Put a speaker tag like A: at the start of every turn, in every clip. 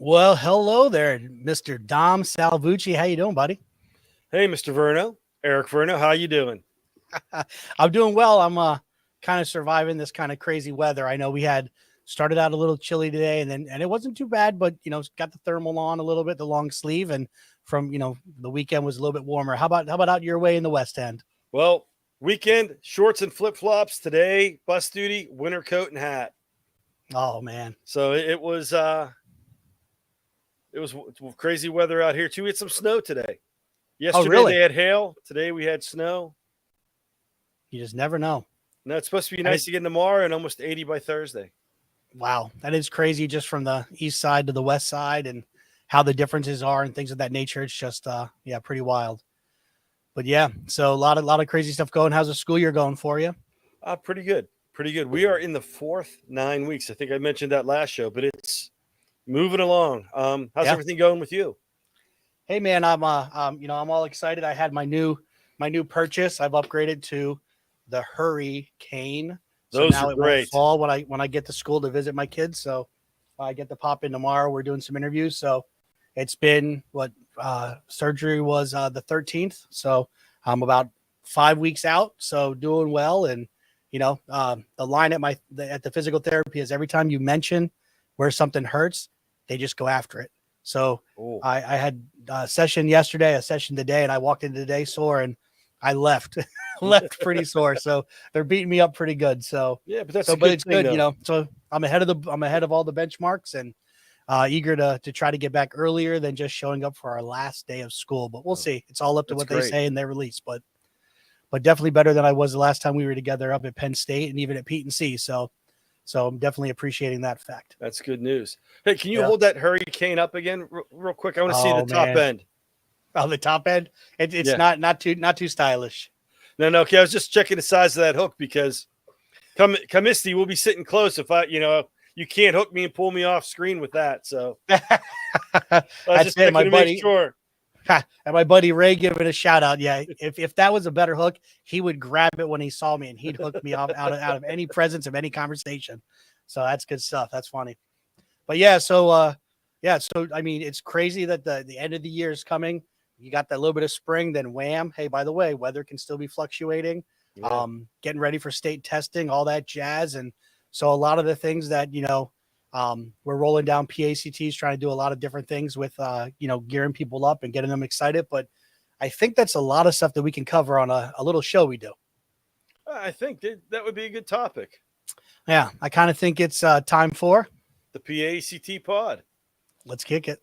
A: Well, hello there, Mr. Dom Salvucci. How you doing, buddy?
B: Hey, Mr. Verno, Eric Verno, how you doing?
A: I'm doing well. I'm kind of surviving this kind of crazy weather. I know we had started out a little chilly today, and it wasn't too bad, but got the thermal on a little bit, the long sleeve, and from the weekend was a little bit warmer. How about out your way in the West End?
B: Well, weekend shorts and flip flops today. Bus duty, winter coat and hat.
A: Oh man,
B: So it was crazy weather out here too. We had some snow today.
A: oh
B: Yesterday
A: really?
B: they had hail. Today we had snow.
A: You just never know.
B: Now it's supposed to be
A: And
B: nice again tomorrow and almost 80 by Thursday.
A: wow, that is crazy. Just from the east side to the west side, and how the differences are and things of that nature. It's just yeah, pretty wild. But yeah, so a lot of crazy stuff going. How's the school year going for you?
B: Pretty good. Pretty good. We are in the fourth 9 weeks. I think I mentioned that last show, but it's moving along. How's
A: Yeah.
B: everything going with you?
A: Hey man, I'm all excited. I had my new purchase. I've upgraded to the Hurricane. So
B: Those
A: now
B: are
A: it won't
B: great.
A: fall when I get to school to visit my kids. So I get to pop in tomorrow. We're doing some interviews. So it's been what surgery was the 13th. So I'm about 5 weeks out. So doing well. And the line at the physical therapy is every time you mention where something hurts, they just go after it. So
B: Oh,
A: I had a session yesterday, a session today, and I walked into today sore, and I left left pretty sore. So they're beating me up pretty good. So
B: yeah, but that's
A: so
B: a
A: but
B: good
A: it's
B: thing,
A: good,
B: though.
A: So I'm ahead of all the benchmarks, and eager to try to get back earlier than just showing up for our last day of school. But we'll
B: Oh,
A: see. It's all up to
B: that's
A: what they
B: great.
A: say in their release. But definitely better than I was the last time we were together up at Penn State and even at Pete and C. So I'm definitely appreciating that fact.
B: That's good news. Hey, can you
A: Yeah.
B: hold that hurricane up again real quick? I want to see the
A: Oh
B: top
A: man.
B: end.
A: Oh, the top end. It's
B: Yeah.
A: not too stylish.
B: No. Okay, I was just checking the size of that hook because Misty will be sitting close if you can't hook me and pull me off screen with that. So I was
A: That's
B: just
A: it,
B: checking
A: my
B: to make
A: buddy.
B: sure.
A: And my buddy Ray giving a shout out. Yeah, if that was a better hook, he would grab it when he saw me and he'd hook me off out of any presence of any conversation. So that's good stuff. That's funny. But so I mean, it's crazy that the end of the year is coming. You got that little bit of spring, then wham. Hey, by the way, weather can still be fluctuating.
B: Yeah.
A: Getting ready for state testing, all that jazz. And so a lot of the things that, we're rolling down PACTs, trying to do a lot of different things with, gearing people up and getting them excited. But I think that's a lot of stuff that we can cover on a little show we do.
B: I think that would be a good topic.
A: Yeah, I kind of think it's time for
B: The PACT pod.
A: let's kick it.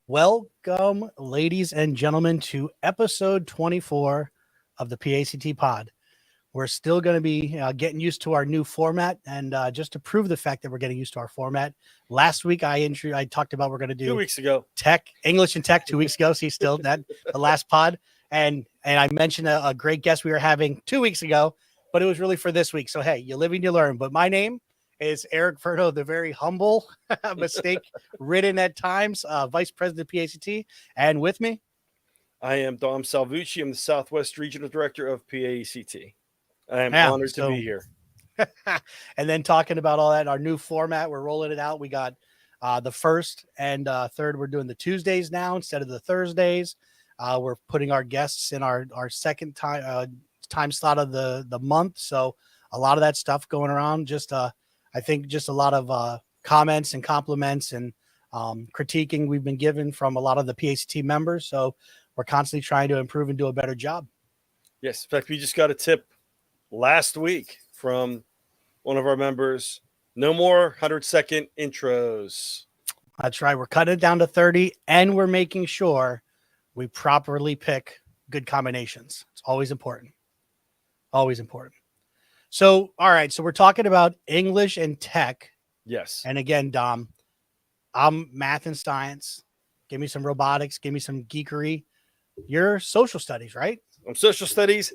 A: Welcome, ladies and gentlemen, to episode 24 of the PACT pod. We're still going to be getting used to our new format, and just to prove the fact that we're getting used to our format, last week I talked about we're going to
B: 2
A: do
B: weeks ago.
A: English and tech 2 weeks ago. See, still that the last pod, and I mentioned a great guest we were having 2 weeks ago, but it was really for this week. So hey, you live and you learn. But my name is Eric Verno, the very humble, mistake-ridden at times, vice president of PACT, and with me.
B: I am Dom Salvucci. I'm the Southwest Regional Director of PACT. I am
A: Yeah,
B: honored to
A: so
B: be here.
A: and then talking about all that, our new format, we're rolling it out. We got the first and third. We're doing the Tuesdays now instead of the Thursdays. We're putting our guests in our second time slot of the month. So a lot of that stuff going around. Just I think just a lot of comments and compliments and critiquing we've been given from a lot of the PACT members. So we're constantly trying to improve and do a better job.
B: Yes. In fact, we just got a tip last week from one of our members. No more 100-second intros.
A: That's right. We're cutting it down to 30, and we're making sure we properly pick good combinations. It's always important. Always important. So, all right. So we're talking about English and tech.
B: Yes.
A: And again, Dom, I'm math and science. Give me some robotics. Give me some geekery. You're social studies, right?
B: I'm social studies.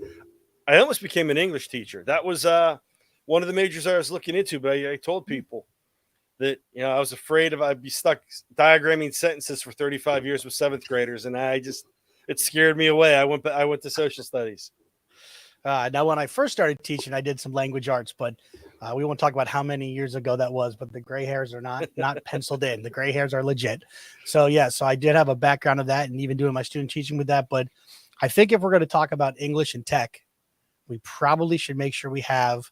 B: I almost became an English teacher. That was one of the majors I was looking into, but I told people that, I was afraid I'd be stuck diagramming sentences for 35 years with seventh graders. And it scared me away. I went to social studies.
A: Now, when I first started teaching, I did some language arts, but we won't talk about how many years ago that was. But the gray hairs are not penciled in. The gray hairs are legit. So so I did have a background of that, and even doing my student teaching with that. But I think if we're going to talk about English and tech, we probably should make sure we have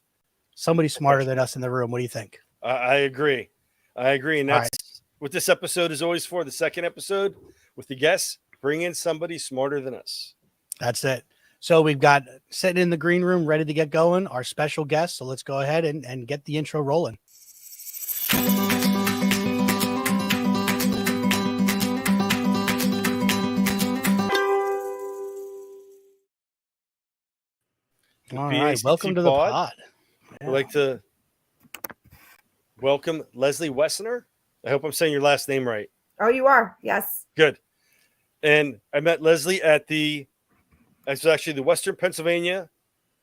A: somebody smarter than us in the room. What do you think?
B: I agree. And that's what this episode is always for. The second episode with the guests, bring in somebody smarter than us.
A: That's it. So we've got sitting in the green room, ready to get going, our special guest. So let's go ahead and get the intro rolling. All right. Welcome to the pod.
B: Yeah. I'd like to welcome Leslie Wessner. I hope I'm saying your last name right.
C: Oh, you are. Yes.
B: Good. And I met Leslie at the Western Pennsylvania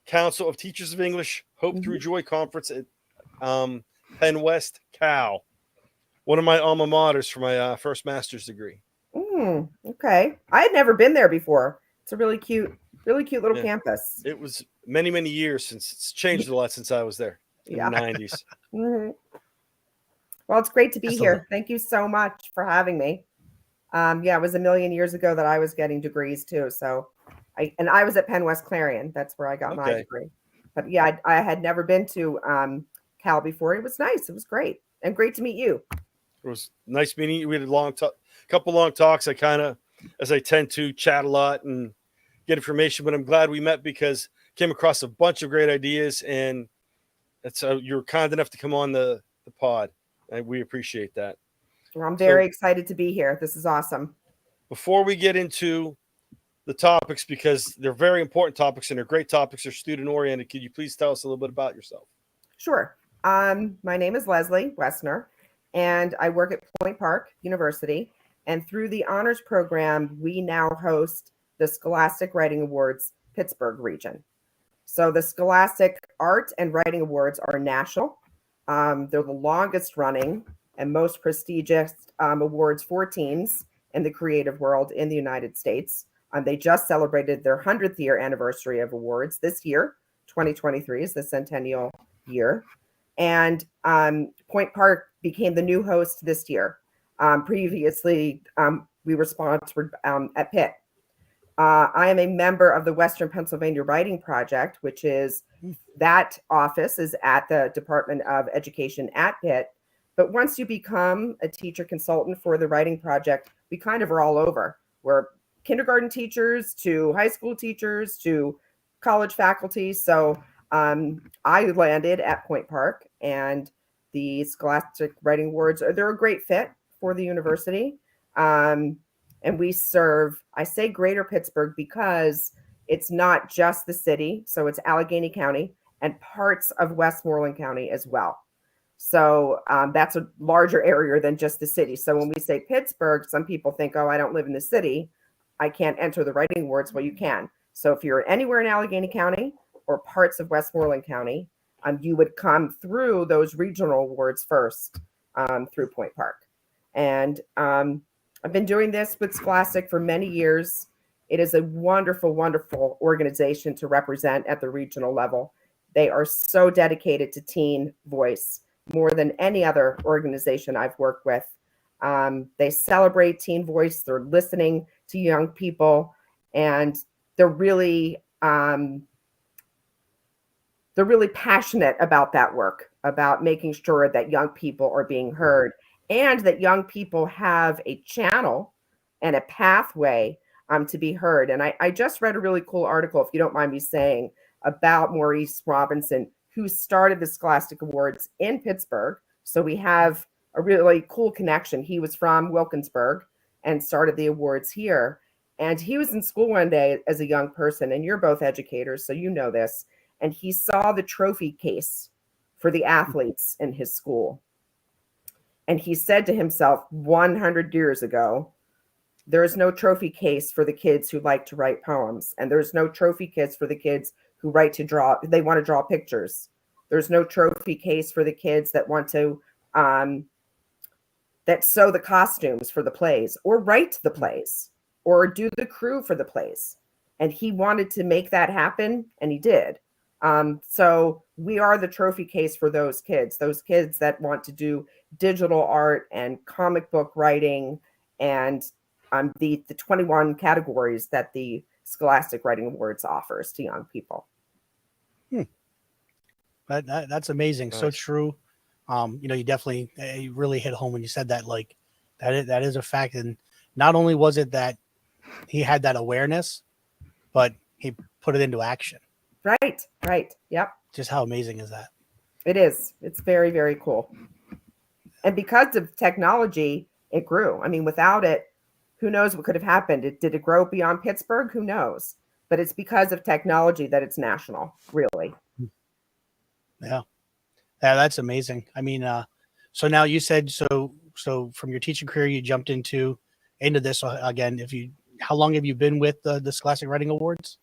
B: Council of Teachers of English Hope Through Joy Conference at Penn West Cal, one of my alma maters for my first master's degree.
C: Okay. I had never been there before. It's a really cute little campus.
B: It was many, many years since it's changed a lot since I was there in the 90s.
C: Well, it's great to be here. Thank you so much for having me. It was a million years ago that I was getting degrees too. So I was at Penn West Clarion. That's where I got my degree. But I had never been to Cal before. It was nice. It was great. And great to meet you.
B: It was nice meeting you. We had a couple long talks. I kind of, as I tend to, chat a lot and get information, but I'm glad we met because I came across a bunch of great ideas, and you were kind enough to come on the pod. And we appreciate that.
C: Well, I'm very excited to be here. This is awesome. Before
B: we get into the topics, because they're very important topics and they're great topics, they're student oriented, could you please tell us a little bit about yourself?
C: Sure. My name is Leslie Wessner, and I work at Point Park University. And through the honors program, we now host the Scholastic Writing Awards Pittsburgh region. So the Scholastic Art and Writing Awards are national. They're the longest running and most prestigious awards for teens in the creative world in the United States. They just celebrated their 100th year anniversary of awards this year. 2023 is the centennial year. And Point Park became the new host this year. Previously, we were sponsored at Pitt. I am a member of the Western Pennsylvania Writing Project, which is that office is at the Department of Education at Pitt. But once you become a teacher consultant for the Writing Project, we kind of are all over. We're kindergarten teachers to high school teachers to college faculty. So I landed at Point Park, and the Scholastic Writing Awards, they're a great fit for the university. And we serve, I say greater Pittsburgh because it's not just the city. So it's Allegheny County and parts of Westmoreland County as well. So that's a larger area than just the city. So when we say Pittsburgh, some people think, oh, I don't live in the city, I can't enter the Writing Awards. Well, you can. So if you're anywhere in Allegheny County or parts of Westmoreland County, you would come through those regional awards first through Point Park. And I've been doing this with Scholastic for many years. It is a wonderful, wonderful organization to represent at the regional level. They are so dedicated to teen voice, more than any other organization I've worked with. They celebrate teen voice. They're listening to young people, and they're really passionate about that work, about making sure that young people are being heard and that young people have a channel and a pathway to be heard. And I just read a really cool article, if you don't mind me saying, about Maurice Robinson, who started the Scholastic Awards in Pittsburgh. So we have a really cool connection. He was from Wilkinsburg and started the awards here. And he was in school one day as a young person, and you're both educators, so you know this. And he saw the trophy case for the athletes in his school. And he said to himself 100 years ago, there's no trophy case for the kids who like to write poems. And there's no trophy case for the kids who want to draw pictures. There's no trophy case for the kids that want to um, that sew the costumes for the plays or write the plays or do the crew for the plays. And he wanted to make that happen, and he did. So we are the trophy case for those kids that want to do digital art and comic book writing and the 21 categories that the Scholastic Writing Awards offers to young people.
A: That's amazing. So
B: Nice.
A: true. You definitely you really hit home when you said that. Like that is a fact. And not only was it that he had that awareness, but he put it into action.
C: Right. Yep.
A: Just how amazing is that?
C: It is. It's very, very cool. And because of technology, it grew. I mean, without it, who knows what could have happened? Did it grow beyond Pittsburgh? Who knows? But it's because of technology that it's national, really.
A: Yeah, that's amazing. I mean, so now you said so from your teaching career, you jumped into this again. How long have you been with the Scholastic Writing Awards?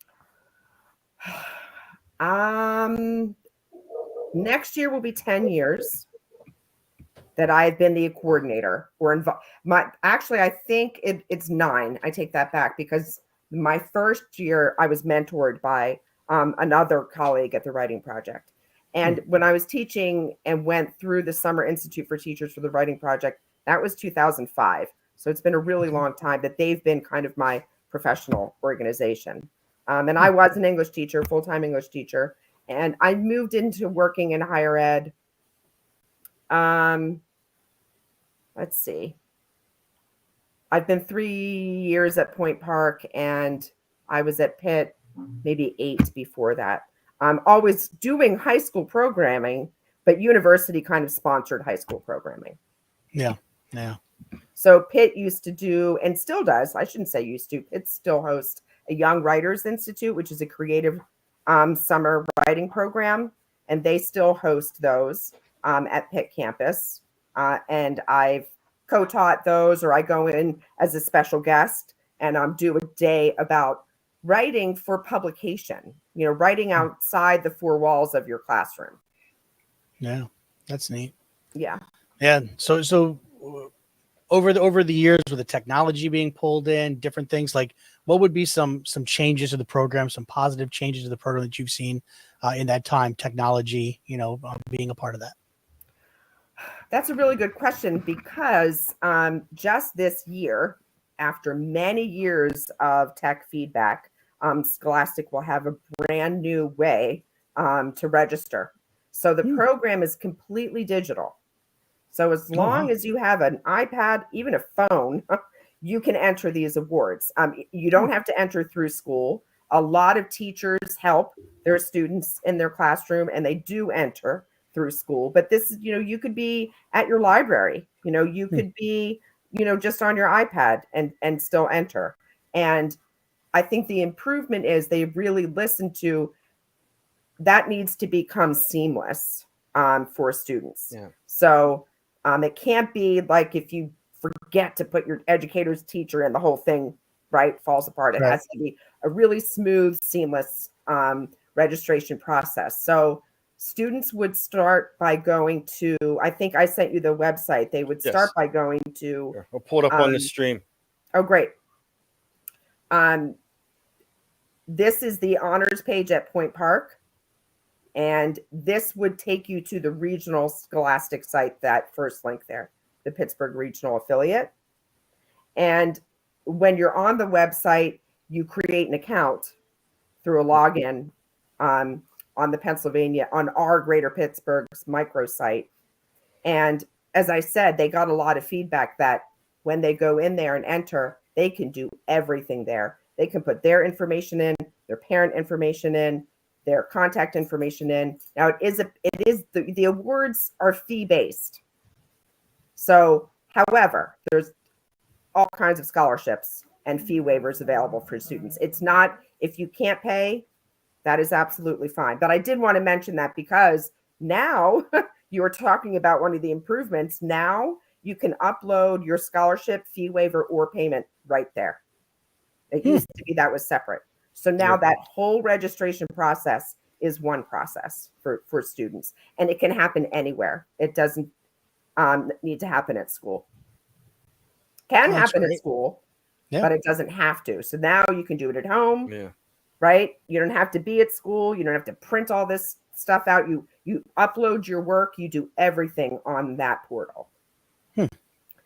C: Next year will be 10 years that I've been the coordinator or involved. Actually, I think it's 9. I take that back because my first year I was mentored by another colleague at the Writing Project. And when I was teaching and went through the Summer Institute for Teachers for the Writing Project, that was 2005. So it's been a really long time that they've been kind of my professional organization. And I was an English teacher, full-time English teacher. And I moved into working in higher ed. Let's see. I've been 3 years at Point Park, and I was at Pitt maybe 8 before that. I'm always doing high school programming, but university kind of sponsored high school programming.
A: Yeah.
C: So Pitt used to do, and still does, I shouldn't say used to, Pitt still hosts a Young Writers Institute, which is a creative summer writing program. And they still host those at Pitt campus. And I've co-taught those, or I go in as a special guest and do a day about writing for publication, writing outside the 4 walls of your classroom.
A: Yeah, that's neat.
C: Yeah.
A: Yeah. So over the years with the technology being pulled in, different things, like what would be some changes to the program, some positive changes to the program that you've seen in that time, technology, being a part of that?
C: That's a really good question because just this year, after many years of tech feedback, Scholastic will have a brand new way to register. So the program is completely digital. So as long as you have an iPad, even a phone, you can enter these awards. You don't have to enter through school. A lot of teachers help their students in their classroom, and they do enter through school. But this is, you could be at your library, you could be, just on your iPad and still enter. And I think the improvement is they really listen to that needs to become seamless for students.
B: Yeah.
C: So it can't be like if you forget to put your educator's teacher in, the whole thing, falls apart. It has to be a really smooth, seamless registration process. So students would start by going to, I think I sent you the website. They would start by going to.
B: Here, I'll pull it up on the stream.
C: Oh, great. This is the honors page at Point Park. And this would take you to the regional Scholastic site, that first link there, the Pittsburgh regional affiliate. And when you're on the website, you create an account through a login on the Pennsylvania, on our Greater Pittsburgh's microsite. And as I said, they got a lot of feedback that when they go in there and enter, they can do everything there. They can put their information in, their parent information in, their contact information in. Now the awards are fee-based. So, however, there's all kinds of scholarships and fee waivers available for students. It's not, if you can't pay, that is absolutely fine. But I did want to mention that because now you were talking about one of the improvements. Now you can upload your scholarship, fee waiver, or payment right there. It used to be that was separate. So now that whole registration process is one process for students, and it can happen anywhere. It doesn't, need to happen at school. Can
A: Oh, that's
C: happen at
A: great.
C: school,
A: Yeah.
C: but it doesn't have to. So now you can do it at home,
B: Yeah.
C: right? You don't have to be at school. You don't have to print all this stuff out. You upload your work. You do everything on that portal.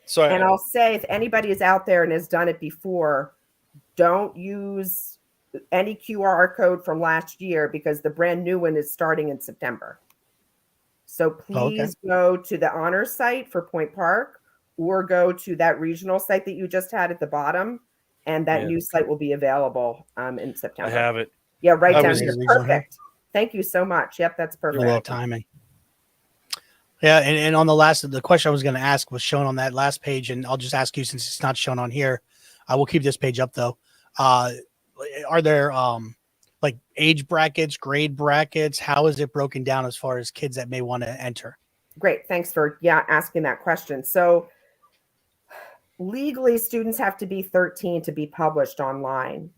B: So
C: And I'll say, if anybody is out there and has done it before, don't use any QR code from last year because the brand new one is starting in September. So please go to the honors site for Point Park or go to that regional site that you just had at the bottom. And that new site will be available in September.
B: I have it.
C: Yeah, right
B: I
C: down
B: was-
C: here.
A: Regional here.
C: Perfect. Thank you so much. Yep, that's perfect.
A: For that timing. Yeah, and on the question I was going to ask was shown on that last page, and I'll just ask you since it's not shown on here. I will keep this page up though. Are there like age brackets, grade brackets? How is it broken down as far as kids that may want to enter?
C: Great. Thanks for asking that question. So legally, students have to be 13 to be published online.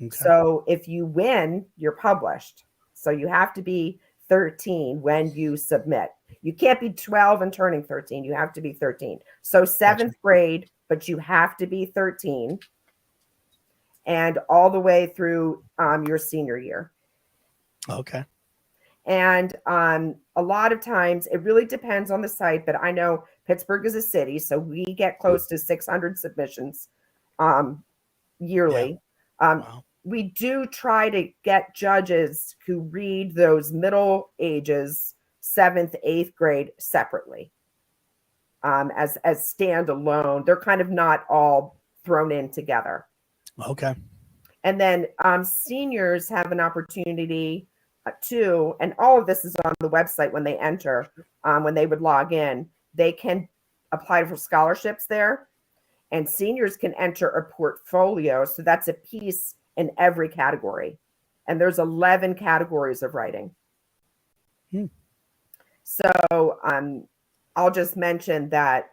A: Okay.
C: So if you win, you're published. So you have to be 13 when you submit. You can't be 12 and turning 13. You have to be 13. So seventh grade, but you have to be 13 and all the way through your senior year.
A: Okay.
C: And a lot of times it really depends on the site, but I know Pittsburgh is a city, so we get close to 600 submissions yearly.
A: Wow.
C: We do try to get judges who read those middle ages, 7th, 8th grade separately as standalone. They're kind of not all thrown in together.
A: Okay.
C: And then seniors have an opportunity too, and all of this is on the website when they enter, when they would log in, they can apply for scholarships there, and seniors can enter a portfolio. So that's a piece in every category. And there's 11 categories of writing. So I'll just mention that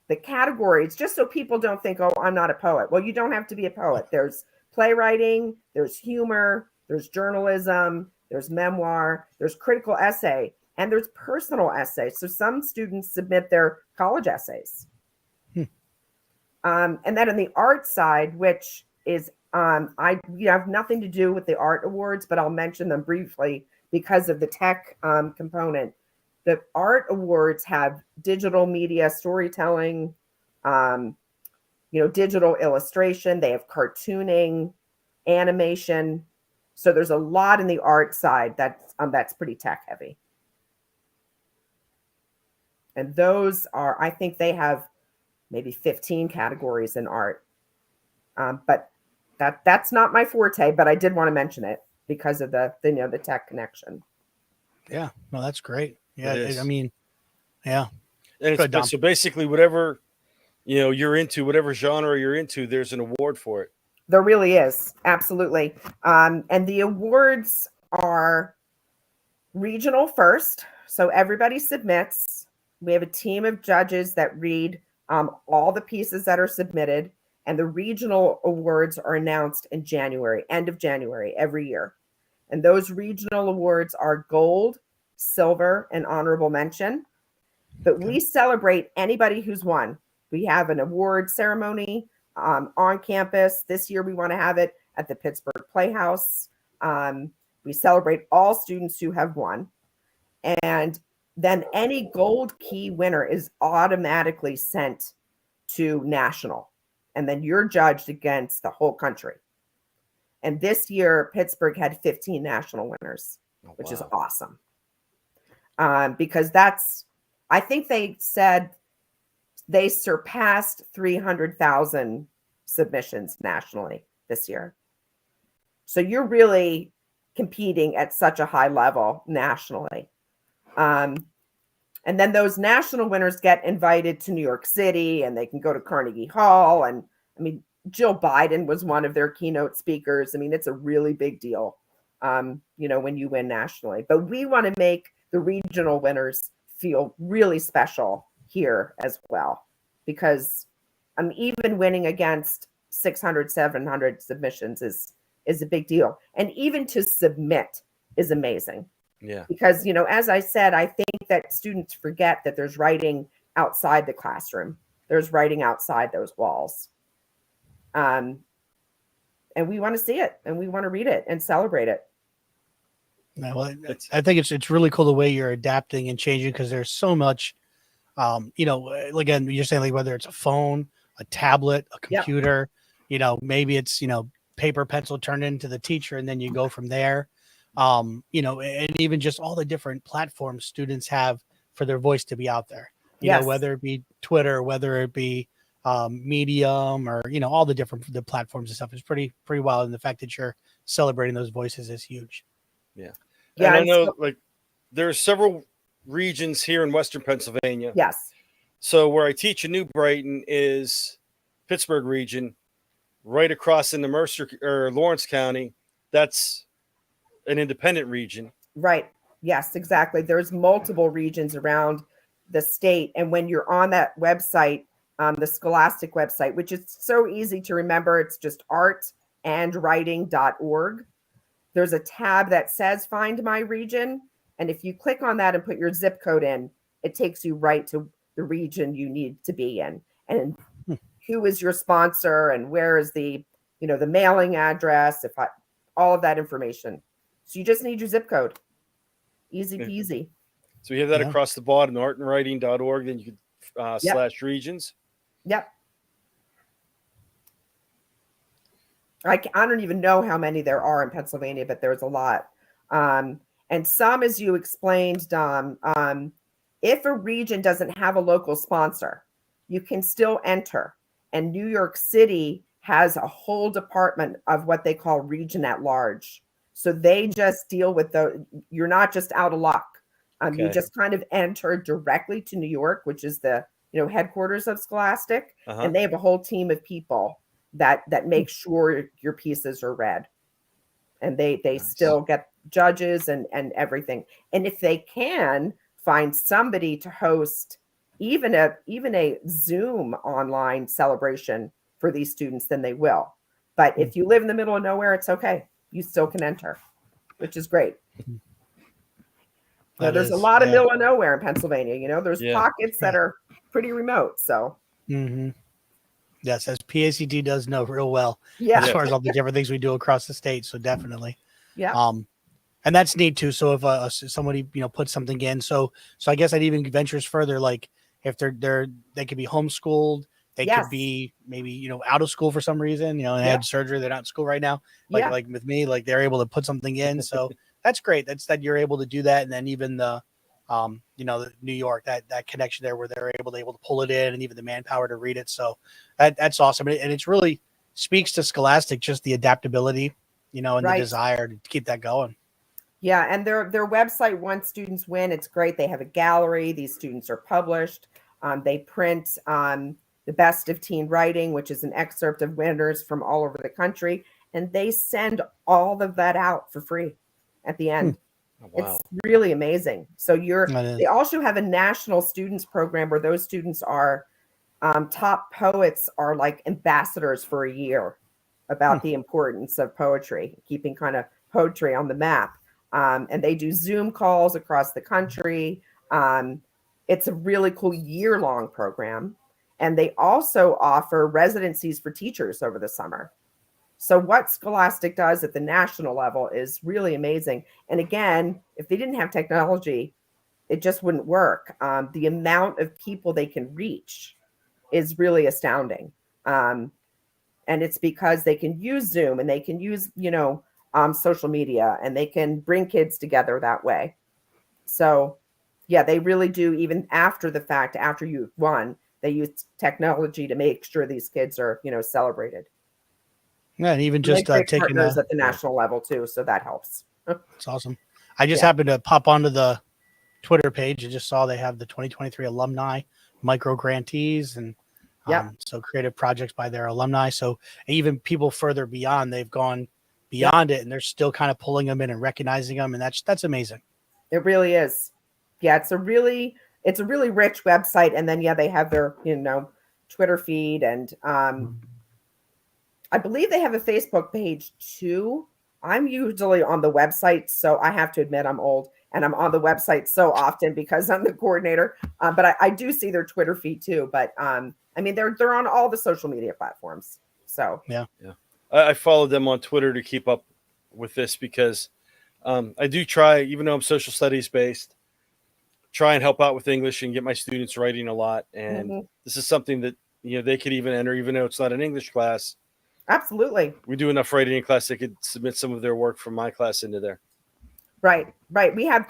C: the categories, just so people don't think, oh, I'm not a poet. Well, you don't have to be a poet. There's playwriting, there's humor, there's journalism, there's memoir, there's critical essay, and there's personal essay. So some students submit their college essays. And then on the art side, which is, we have nothing to do with the art awards, but I'll mention them briefly because of the tech component. The art awards have digital media storytelling, digital illustration. They have cartooning, animation. So there's a lot in the art side that's pretty tech heavy. And those are, I think they have maybe 15 categories in art. But that's not my forte, but I did want to mention it because of the tech connection.
A: Yeah. No, that's great. Yeah.
B: It is.
A: I mean, yeah.
B: And
A: Good, Dom.
B: so basically whatever you're into, whatever genre you're into, there's an award for it.
C: There really is. Absolutely. And the awards are regional first. So everybody submits. We have a team of judges that read all the pieces that are submitted. And the regional awards are announced in January, end of January, every year. And those regional awards are gold, silver, and honorable mention. But we celebrate anybody who's won. We have an award ceremony on campus. This year, we want to have it at the Pittsburgh Playhouse. We celebrate all students who have won. And then any gold key winner is automatically sent to national. And then you're judged against the whole country. And this year, Pittsburgh had 15 national winners, which is awesome. Because I think they said they surpassed 300,000 submissions nationally this year. So you're really competing at such a high level nationally. And then those national winners get invited to New York City and they can go to Carnegie Hall. And I mean, Jill Biden was one of their keynote speakers. I mean, it's a really big deal, when you win nationally. But we want to make the regional winners feel really special here as well, because even winning against 600, 700 submissions is a big deal. And even to submit is amazing.
B: Yeah.
C: Because, as I said, I think that students forget that there's writing outside the classroom. There's writing outside those walls. And we want to see it, and we want to read it and celebrate it.
A: Yeah, well, I think it's really cool the way you're adapting and changing, because there's so much, again, you're saying, like, whether it's a phone, a tablet, a
C: Yep.
A: computer, maybe it's, paper, pencil turned into the teacher, and then you go from there. And even just all the different platforms students have for their voice to be out there,
C: Yes.
A: whether it be Twitter, whether it be Medium, or, all the platforms and stuff. Is pretty wild. And the fact that you're celebrating those voices is huge.
B: Yeah.
C: Yeah,
B: And I
C: and
B: know,
C: so-
B: like, there's several regions here in Western Pennsylvania.
C: Yes.
B: So where I teach in New Brighton is Pittsburgh region. Right across in the Mercer or Lawrence County, that's an independent region.
C: Right. Yes, exactly. There's multiple regions around the state. And when you're on that website, the Scholastic website, which is so easy to remember, it's just artandwriting.org. There's a tab that says Find My Region. And if you click on that and put your zip code in, it takes you right to the region you need to be in. And who is your sponsor, and where is the mailing address, all of that information. So you just need your zip code. Easy peasy.
B: So we have that
A: Yeah.
B: across the bottom, artandwriting.org. Then you can / regions.
C: Yep. I don't even know how many there are in Pennsylvania, but there's a lot. And some, as you explained, Dom, if a region doesn't have a local sponsor, you can still enter. And New York City has a whole department of what they call region at large. So they just deal with you're not just out of luck. You just kind of enter directly to New York, which is the headquarters of Scholastic. And they have a whole team of people that make sure your pieces are read. And they
B: Nice.
C: still get judges and everything. And if they can find somebody to host even a Zoom online celebration for these students, then they will. But if you live in the middle of nowhere, it's okay. You still can enter, which is great. There's a lot of middle of nowhere in Pennsylvania. There's pockets that are pretty remote. So
A: yes, as PACT does know real well, as far as all the different things we do across the state. So definitely.
C: Yeah.
A: And that's neat too. So if somebody puts something in, so I guess I'd even ventures further, like if they could be homeschooled, they could be maybe out of school for some reason, and had surgery, they're not in school right now, like with me, like they're able to put something in. So that's great. That's that you're able to do that. And then even the the New York, that connection there where they're able to pull it in, and even the manpower to read it. So that's awesome. And it's really speaks to Scholastic, just the adaptability, and the desire to keep that going.
C: Yeah, and their website, once students win, it's great. They have a gallery. These students are published. They print the Best of Teen Writing, which is an excerpt of winners from all over the country, and they send all of that out for free at the end.
B: Oh, wow.
C: It's really amazing. So they also have a national students program where those students are top poets are like ambassadors for a year about the importance of poetry, keeping kind of poetry on the map. And they do Zoom calls across the country. It's a really cool year-long program. And they also offer residencies for teachers over the summer. So what Scholastic does at the national level is really amazing. And again, if they didn't have technology, it just wouldn't work. The amount of people they can reach is really astounding. And it's because they can use Zoom, and they can use, social media, and they can bring kids together that way. So yeah, they really do. Even after the fact, after you've won, they use technology to make sure these kids are, celebrated.
A: Yeah, and even just taking
C: partners at the national level too, so that helps.
A: It's awesome. I just happened to pop onto the Twitter page and just saw they have the 2023 alumni micro grantees, and so creative projects by their alumni. So even people further beyond, they've gone beyond it, and they're still kind of pulling them in and recognizing them, and that's amazing.
C: It really is. Yeah, it's a really rich website, and then they have their Twitter feed, and I believe they have a Facebook page too. I'm usually on the website, so I have to admit I'm old, and I'm on the website so often because I'm the coordinator. But I do see their Twitter feed too. But I mean, they're on all the social media platforms. So
A: Yeah.
B: I followed them on Twitter to keep up with this because I do try, even though I'm social studies based, try and help out with English and get my students writing a lot. And this is something that, they could even enter, even though it's not an English class.
C: absolutely.
B: We do enough writing in class, they could submit some of their work from my class into there.
C: Right. We have,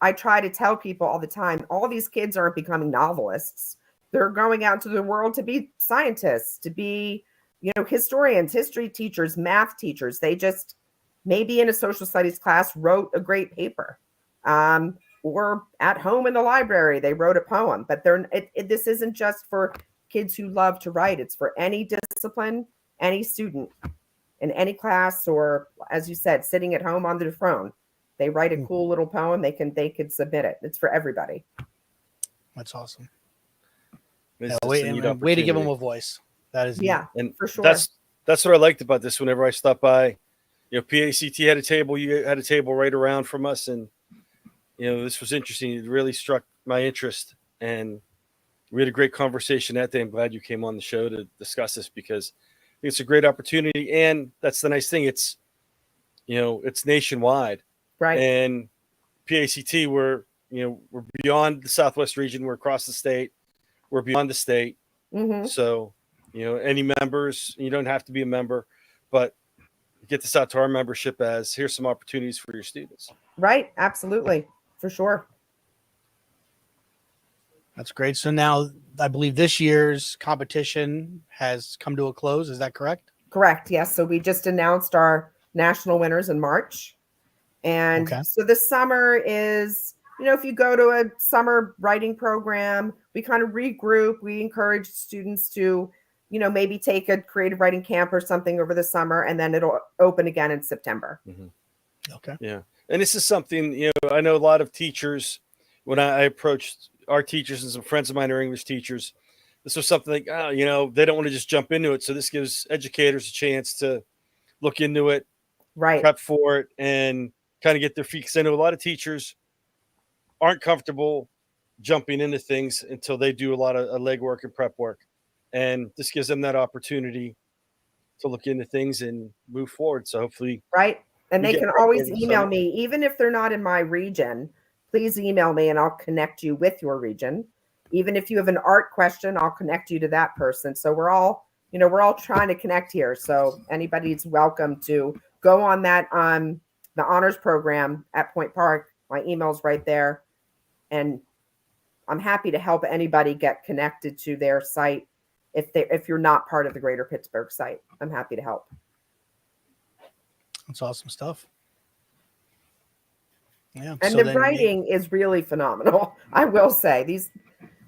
C: I try to tell people all the time, all these kids aren't becoming novelists. They're going out to the world to be scientists, to be, historians, history teachers, math teachers. They just maybe in a social studies class wrote a great paper. Or at home in the library, they wrote a poem. But this isn't just for kids who love to write. It's for any discipline, any student in any class, or as you said, sitting at home on their phone. They write a cool little poem. They could submit it. It's for everybody.
A: That's awesome.
B: It's
A: Yeah,
B: just a neat
A: way to give them
B: opportunity.
A: a voice. That is
C: Yeah,
B: And
C: for sure.
B: that's what I liked about this. Whenever I stopped by, PACT had a table. You had a table right around from us, and this was interesting. It really struck my interest, and we had a great conversation that day. I'm glad you came on the show to discuss this because I think it's a great opportunity, and that's the nice thing. It's it's nationwide,
C: Right.
B: and PACT we're beyond the Southwest region. We're across the state. We're beyond the state.
C: Mm-hmm.
B: So, any members, you don't have to be a member, but get this out to our membership as here's some opportunities for your students.
C: Right. Absolutely. For sure.
A: That's great. So now I believe this year's competition has come to a close. Is that correct?
C: Correct. Yes. So we just announced our national winners in March. And
A: Okay.
C: so the summer is, if you go to a summer writing program, we kind of regroup. We encourage students to, maybe take a creative writing camp or something over the summer, and then it'll open again in September.
A: Okay.
B: Yeah. And this is something, I know a lot of teachers, when I approached our teachers and some friends of mine are English teachers, this was something like, they don't want to just jump into it. So this gives educators a chance to look into it,
C: Right.
B: prep for it, and kind of get their feet. Because I know a lot of teachers aren't comfortable jumping into things until they do a lot of legwork and prep work. And this gives them that opportunity to look into things and move forward. So hopefully,
C: Right. And
B: we
C: they
B: get
C: can
B: prepped
C: always
B: over the
C: email
B: summer.
C: me, even if they're not in my region, please email me and I'll connect you with your region. Even if you have an art question, I'll connect you to that person. So we're all trying to connect here. So anybody's welcome to go on that, the honors program at Point Park. My email's right there. And I'm happy to help anybody get connected to their site. If you're not part of the Greater Pittsburgh site, I'm happy to help.
A: That's awesome stuff. Yeah.
C: And
A: so
C: the
A: then
C: writing is really phenomenal. I will say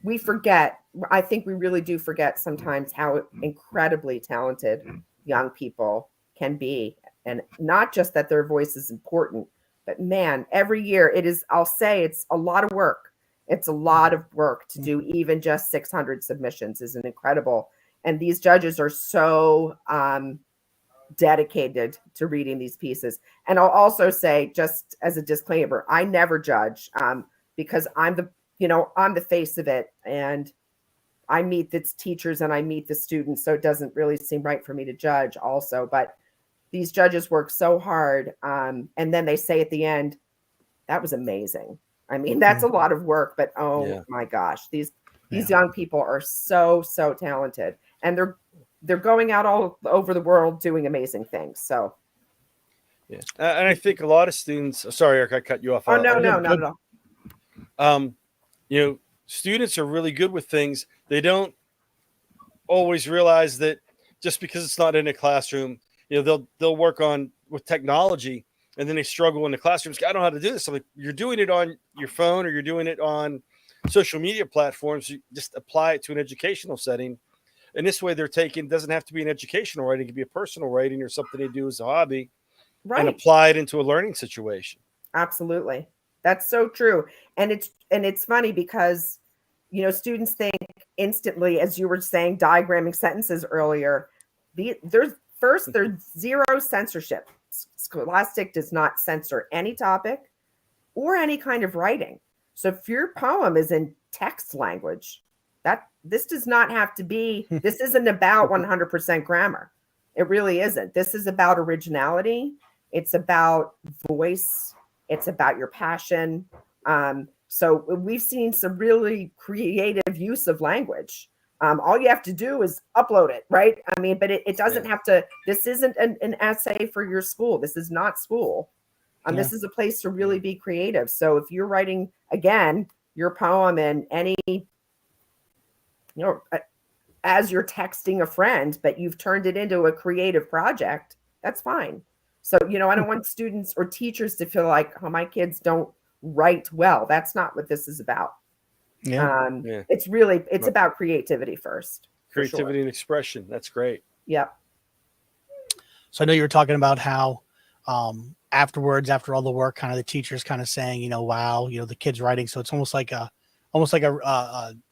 C: we forget. I think we really do forget sometimes how incredibly talented young people can be. And not just that their voice is important, but man, every year I'll say it's a lot of work. It's a lot of work to do even just 600 submissions is an incredible. And these judges are so dedicated to reading these pieces. And I'll also say, just as a disclaimer, I never judge because I'm the face of it, and I meet the teachers and I meet the students, so it doesn't really seem right for me to judge also. But these judges work so hard, and then they say at the end, "That was amazing." I mean, that's a lot of work, but my gosh, these young people are so talented, and they're going out all over the world doing amazing things. So,
B: yeah, and I think a lot of students. Sorry, Eric, I cut you off.
C: no, not at all.
B: Students are really good with things. They don't always realize that just because it's not in a classroom, they'll work with technology, and then they struggle in the classrooms. I don't know how to do this. I'm like, you're doing it on your phone or you're doing it on social media platforms. You just apply it to an educational setting. And this way doesn't have to be an educational writing. It could be a personal writing or something they do as a hobby,
C: Right.
B: and apply it into a learning situation.
C: Absolutely. That's so true. And it's funny because, students think instantly, as you were saying, diagramming sentences earlier, there's zero censorship. Scholastic does not censor any topic or any kind of writing. So if your poem is in text language, that this does not have to be, this isn't about 100% grammar. It really isn't. This is about originality. It's about voice. It's about your passion. So we've seen some really creative use of language. All you have to do is upload it, right? I mean, but it doesn't have to, this isn't an essay for your school. This is not school. This is a place to really be creative. So if you're writing, again, your poem in any, as you're texting a friend, but you've turned it into a creative project, that's fine. So, I don't want students or teachers to feel like, oh, my kids don't write well. That's not what this is about. It's really, it's about creativity first.
B: Creativity and expression. That's great.
C: Yep.
A: So I know you were talking about how afterwards, after all the work, kind of the teachers kind of saying, wow, the kids writing. So it's almost like a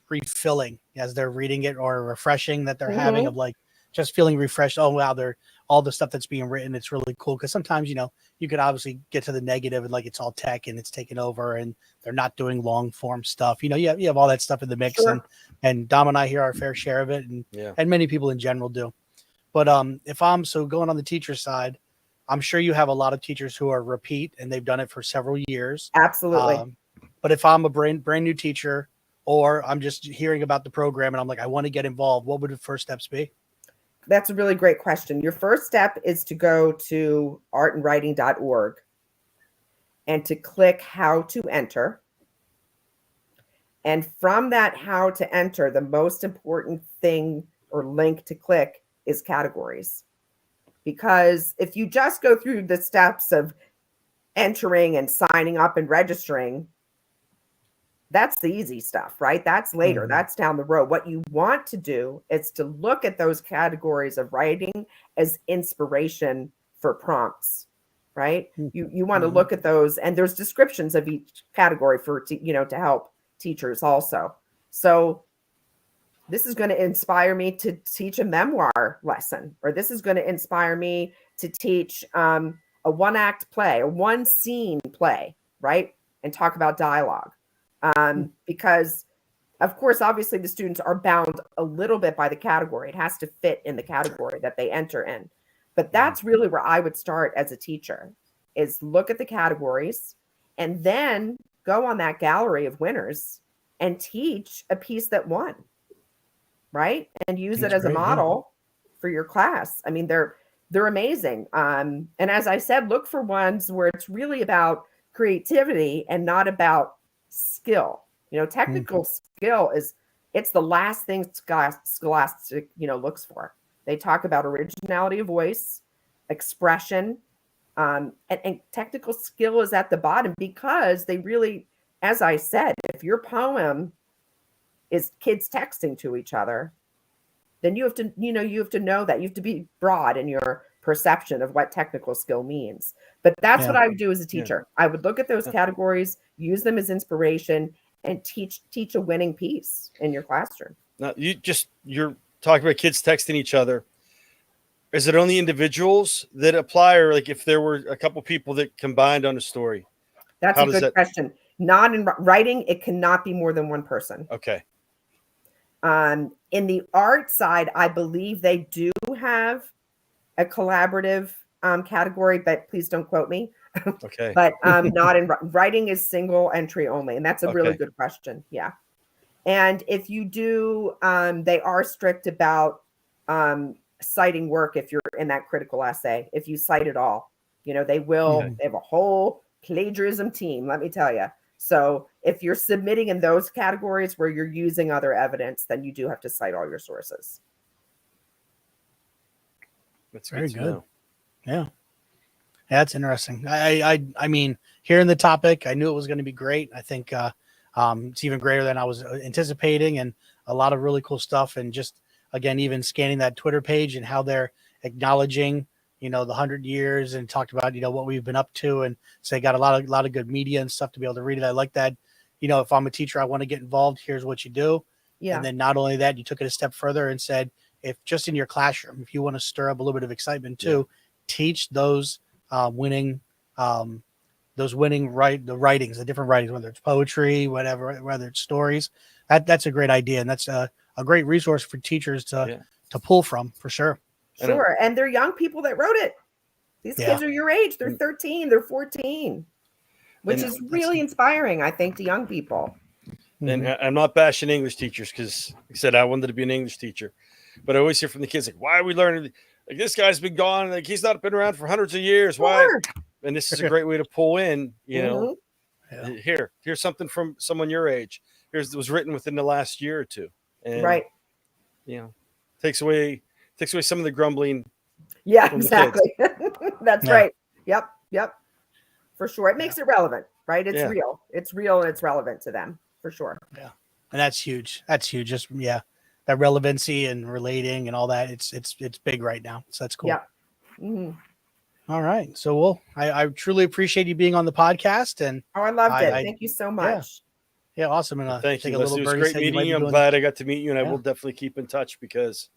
A: refilling as they're reading it, or refreshing that they're having, of like just feeling refreshed. Oh, wow, they're all the stuff that's being written. It's really cool. Cause sometimes, you could obviously get to the negative and like, it's all tech and it's taken over and they're not doing long form stuff. You have all that stuff in the mix.
C: Sure.
A: And Dom and I hear our fair share of it. And many people in general do. But if I'm going on the teacher side, I'm sure you have a lot of teachers who are repeat and they've done it for several years.
C: Absolutely.
A: But if I'm a brand new teacher, or I'm just hearing about the program and I'm like, I want to get involved, what would the first steps be?
C: That's a really great question. Your first step is to go to artandwriting.org and to click how to enter. And from that how to enter, the most important thing or link to click is categories. Because if you just go through the steps of entering and signing up and registering, that's the easy stuff, right? That's later.
A: Mm-hmm.
C: That's down the road. What you want to do is to look at those categories of writing as inspiration for prompts, right? You want to look at those, and there's descriptions of each category for, to help teachers also. So this is going to inspire me to teach a memoir lesson, or this is going to inspire me to teach a one-act play, a one-scene play, right? And talk about dialogue. Because, of course, obviously the students are bound a little bit by the category. It has to fit in the category that they enter in. But that's really where I would start as a teacher, is look at the categories and then go on that gallery of winners and teach a piece that won, right? And use it as a model for your class. I mean, they're amazing. And as I said, look for ones where it's really about creativity and not about skill. Technical skill it's the last thing Scholastic looks for. They talk about originality of voice, expression, and technical skill is at the bottom, because they really, as I said, if your poem is kids texting to each other, then you have to know that you have to be broad in your perception of what technical skill means. But that's what I would do as a teacher. I would look at those categories, use them as inspiration, and teach a winning piece in your classroom.
B: Now, you're talking about kids texting each other. Is it only individuals that apply, or like if there were a couple people that combined on a story?
C: That's a good question. Not in writing, it cannot be more than one person.
B: Okay.
C: In the art side, I believe they do have a collaborative category, but please don't quote me.
B: Okay.
C: But not in writing is single entry only. And that's a really good question. Yeah. And if you do, they are strict about citing work if you're in that critical essay. If you cite it all, they will, they have a whole plagiarism team, let me tell you. So if you're submitting in those categories where you're using other evidence, then you do have to cite all your sources.
B: That's
A: very
B: good.
A: Know. Yeah. That's interesting. I mean, hearing the topic, I knew it was going to be great. I think it's even greater than I was anticipating, and a lot of really cool stuff. And just, again, even scanning that Twitter page and how they're acknowledging, the 100 years, and talked about, what we've been up to, and so they got a lot of good media and stuff to be able to read it. I like that. If I'm a teacher, I want to get involved. Here's what you do. Yeah. And then not only that, you took it a step further and said, if just in your classroom, if you want to stir up a little bit of excitement too, teach those winning those winning the writings, the different writings, whether it's poetry, whatever, whether it's stories. That's a great idea, and that's a great resource for teachers to pull from, for sure.
C: Sure. And they're young people that wrote it. These
A: Yeah.
C: kids are your age. They're 13, they're 14, which is really inspiring, I think, to young people.
B: And I'm not bashing English teachers because, like I said, I wanted to be an English teacher. But I always hear from the kids, like, why are we learning? Like, this guy's been gone. Like, he's not been around for hundreds of years. Why?
C: Sure.
B: And this is a great way to pull in, you know,
A: Yeah.
B: here's something from someone your age. It was written within the last year or two. And,
C: Right.
B: you know, takes away some of the grumbling.
C: Yeah,
B: from the kids.
C: exactly. That's
A: Yeah.
C: right. Yep. For sure. It makes it relevant, right? It's
B: Yeah.
C: real. It's real and it's relevant to them, for sure.
A: And that's huge. That's huge. Just that relevancy and relating and all that. It's big right now. So that's cool.
C: Yeah. Mm-hmm.
A: All right. So I truly appreciate you being on the podcast, and
C: Oh, I loved it.
A: I-
C: Thank you so much.
A: yeah, awesome. And
B: Thank
A: think
B: you,
A: a little
B: Leslie. It was
A: birdie
B: great
A: said you might
B: meeting
A: be
B: you. I'm
A: doing-
B: glad I got to meet you, and I
A: Yeah.
B: will definitely keep in touch because,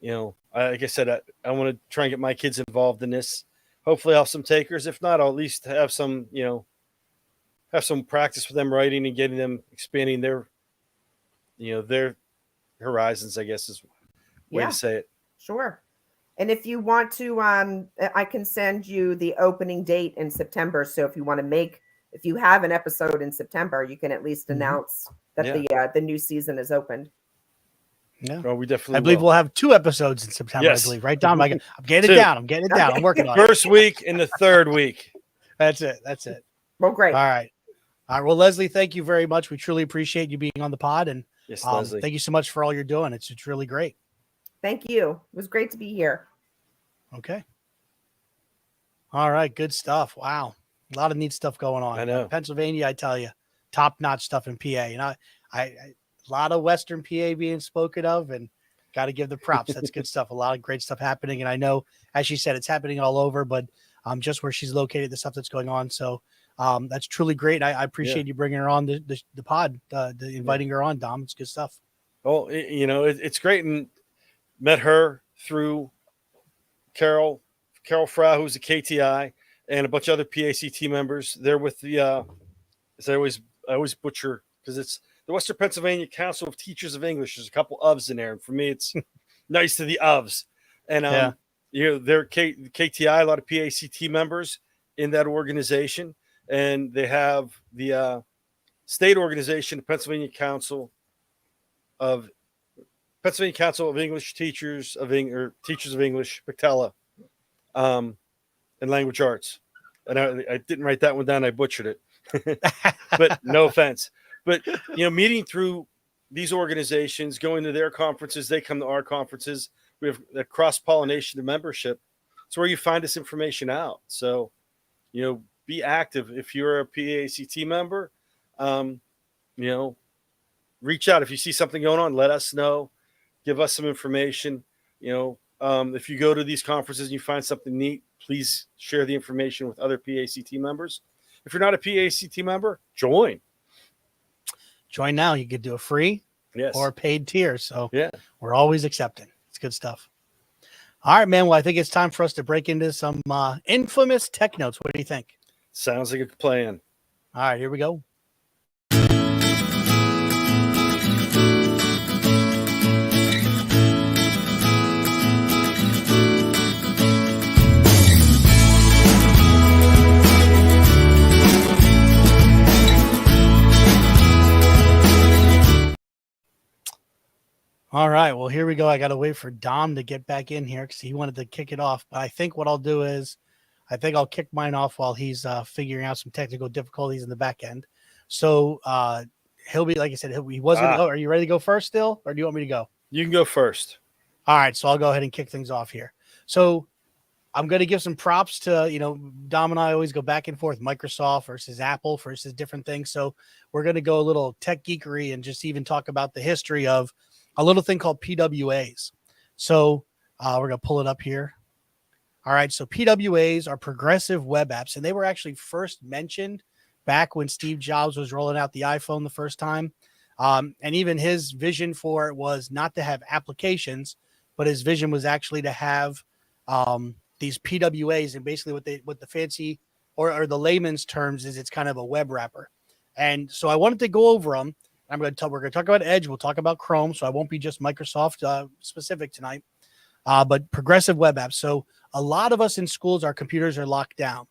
B: you know, like I said, I want to try and get my kids involved in this. Hopefully, I'll have some takers. If not, I'll at least have some, you know, have some practice with them writing and getting them expanding their, you know, their horizons, I guess is the way
C: Yeah.
B: to say it.
C: Sure. And if you want to, I can send you the opening date in September. So if you have an episode in September, you can at least
A: Mhm.
C: announce that the new season is opened.
A: Yeah.
B: Well, we definitely
A: I believe
B: will.
A: we'll have 2 episodes in September.
B: Yes.
A: I believe, right, Dom? I'm getting it
B: 2.
A: down. I'm getting it down. I'm working on it.
B: First week and the third week.
A: That's it. That's it.
C: Well, great.
A: All right. Well, Leslie, thank you very much. We truly appreciate you being on the pod, and
B: Yes, Leslie.
A: thank you so much for all you're doing. It's really great.
C: Thank you. It was great to be here.
A: Okay. All right. Good stuff. Wow. A lot of neat stuff going on.
B: I know.
A: Pennsylvania, I tell you, top-notch stuff in PA. And I a lot of Western PA being spoken of, and got to give the props. That's good stuff. A lot of great stuff happening. And I know, as she said, it's happening all over, but just where she's located, the stuff that's going on. So that's truly great. I appreciate you bringing her on the pod, inviting her on, Dom. It's good stuff.
B: Oh, you know, it's great. And met her through Carol Frau, who's a KTI, and a bunch of other PACT members. They're with the, as I always butcher, because it's the Western Pennsylvania Council of Teachers of English. There's a couple ofs in there, and for me, it's nice to the ofs. And you know, they're KTI, a lot of PACT members in that organization, and they have the state organization, the Pennsylvania Council of English Teachers of English, PCTELA, and language arts. And I didn't write that one down. I butchered it, but no offense. But, you know, meeting through these organizations, going to their conferences, they come to our conferences. We have that cross-pollination of membership. It's where you find this information out. So, you know, be active. If you're a PACT member, you know, reach out. If you see something going on, let us know. Give us some information. You know, if you go to these conferences and you find something neat, please share the information with other PACT members. If you're not a PACT member, join.
A: Join now. You could do a free or a paid tier. So we're always accepting. It's good stuff. All right, man. Well, I think it's time for us to break into some infamous tech notes. What do you think?
B: Sounds like a plan.
A: All right, here we go. All right, well, here we go. I got to wait for Dom to get back in here because he wanted to kick it off. But I think what I'll do is I'll kick mine off while he's figuring out some technical difficulties in the back end. So he'll be, like I said, he wasn't. Oh, are you ready to go first still, or do you want me to go?
B: You can go first.
A: All right, so I'll go ahead and kick things off here. So I'm going to give some props to, you know, Dom and I always go back and forth, Microsoft versus Apple versus different things. So we're going to go a little tech geekery and just even talk about the history of a little thing called PWAs. So we're going to pull it up here. All right. So PWAs are progressive web apps, and they were actually first mentioned back when Steve Jobs was rolling out the iPhone the first time. And even his vision for it was not to have applications, but his vision was actually to have these PWAs. And basically what the fancy or the layman's terms is it's kind of a web wrapper. And so I wanted to go over them. We're going to talk about Edge. We'll talk about Chrome. So I won't be just Microsoft specific tonight, but progressive web apps. So a lot of us in schools, our computers are locked down.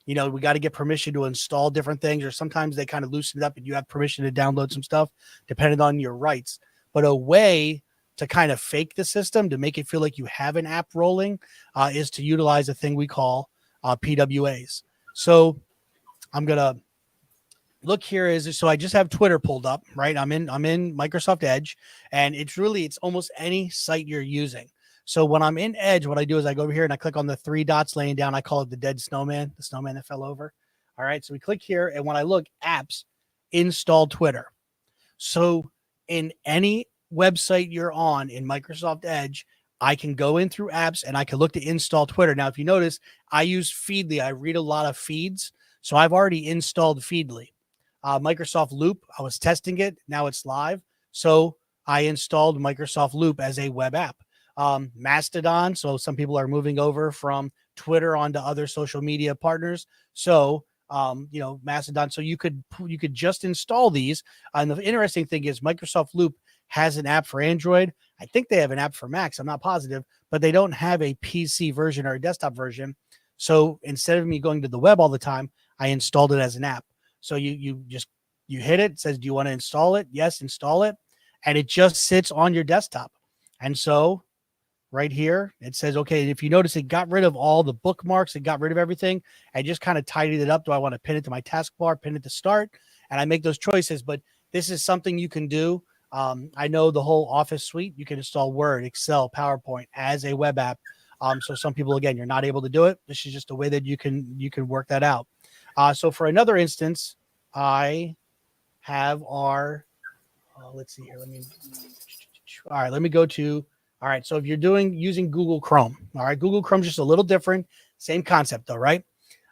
A: We got to get permission to install different things, or sometimes they kind of loosen it up and you have permission to download some stuff depending on your rights. But a way to kind of fake the system to make it feel like you have an app rolling is to utilize a thing we call PWAs. So I'm going to look here so I just have Twitter pulled up, right? I'm in Microsoft Edge, and it's almost any site you're using. So when I'm in Edge, what I do is I go over here and I click on the 3 dots laying down. I call it the dead snowman, the snowman that fell over. All right. So we click here, and when I look, apps, install Twitter. So in any website you're on in Microsoft Edge, I can go in through apps and I can look to install Twitter. Now, if you notice, I use Feedly. I read a lot of feeds. So I've already installed Feedly. Microsoft Loop, I was testing it. Now it's live. So I installed Microsoft Loop as a web app. Mastodon. So some people are moving over from Twitter onto other social media partners. So, Mastodon. So you could just install these. And the interesting thing is Microsoft Loop has an app for Android. I think they have an app for Macs. I'm not positive, but they don't have a PC version or a desktop version. So instead of me going to the web all the time, I installed it as an app. So you hit it says, do you want to install it? Yes, install it. And it just sits on your desktop. And so right here, it says, okay, if you notice, it got rid of all the bookmarks. It got rid of everything. I just kind of tidied it up. Do I want to pin it to my taskbar, pin it to start? And I make those choices. But this is something you can do. I know the whole Office suite, you can install Word, Excel, PowerPoint as a web app. So some people, again, you're not able to do it. This is just a way that you can work that out. So for another instance, I have our, let's see here. Let me go to, all right. So if you're using Google Chrome, all right, Google Chrome's just a little different, same concept though, right?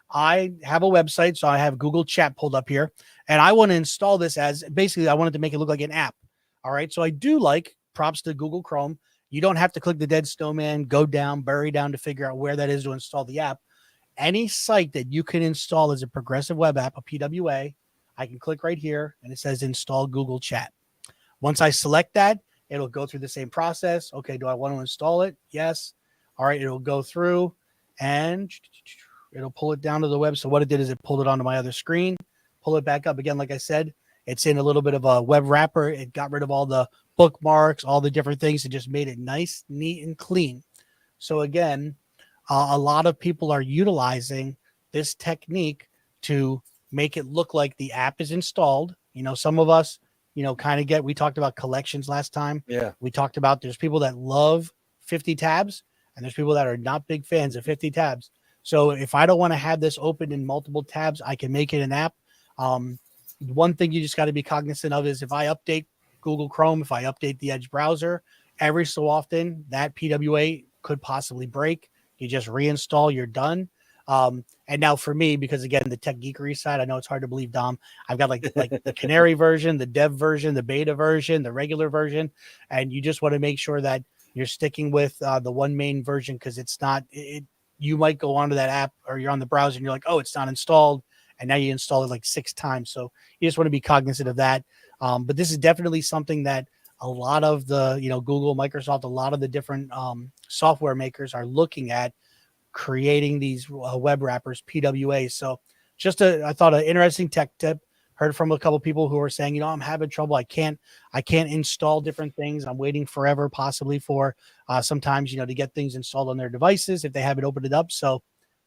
A: I have a website. So I have Google Chat pulled up here, and I want to install this as basically, I wanted to make it look like an app. All right. So I do like, props to Google Chrome. You don't have to click the dead snowman, bury down to figure out where that is to install the app. Any site that you can install as a progressive web app, a PWA, I can click right here and it says install Google Chat. Once I select that, it'll go through the same process. Okay, do I want to install it? Yes. All right, it'll go through and it'll pull it down to the web. So what it did is it pulled it onto my other screen, pull it back up. Again, like I said, it's in a little bit of a web wrapper. It got rid of all the bookmarks, all the different things. It just made it nice, neat, and clean. So again, a lot of people are utilizing this technique to make it look like the app is installed. Some of us, we talked about collections last time.
B: Yeah.
A: We talked about there's people that love 50 tabs and there's people that are not big fans of 50 tabs. So if I don't want to have this open in multiple tabs, I can make it an app. One thing you just got to be cognizant of is if I update Google Chrome, if I update the Edge browser, every so often that PWA could possibly break. You just reinstall, you're done. And now for me, because again, the tech geekery side, I know it's hard to believe, Dom, I've got like the Canary version, the dev version, the beta version, the regular version. And you just want to make sure that you're sticking with the one main version, because it's not, you might go onto that app or you're on the browser and you're like, oh, it's not installed. And now you install it like 6 times. So you just want to be cognizant of that. But this is definitely something that a lot of the, Google, Microsoft, a lot of the different software makers are looking at creating these web wrappers, PWAs. So just I thought an interesting tech tip. Heard from a couple of people who are saying, I'm having trouble. I can't install different things. I'm waiting forever, possibly for sometimes, to get things installed on their devices if they haven't opened it up. So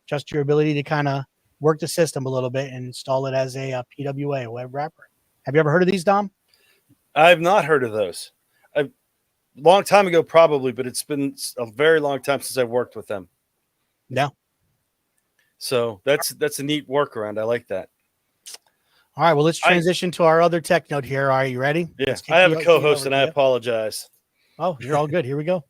A: just your ability to kind of work the system a little bit and install it as a PWA, a web wrapper. Have you ever heard of these, Dom?
B: I've not heard of those. A long time ago, probably, but it's been a very long time since I've worked with them.
A: No.
B: So that's a neat workaround. I like that.
A: All right. Well, let's transition to our other tech note here. Are you ready?
B: Yeah. I have a co-host and I apologize.
A: Oh, you're all good. Here we go.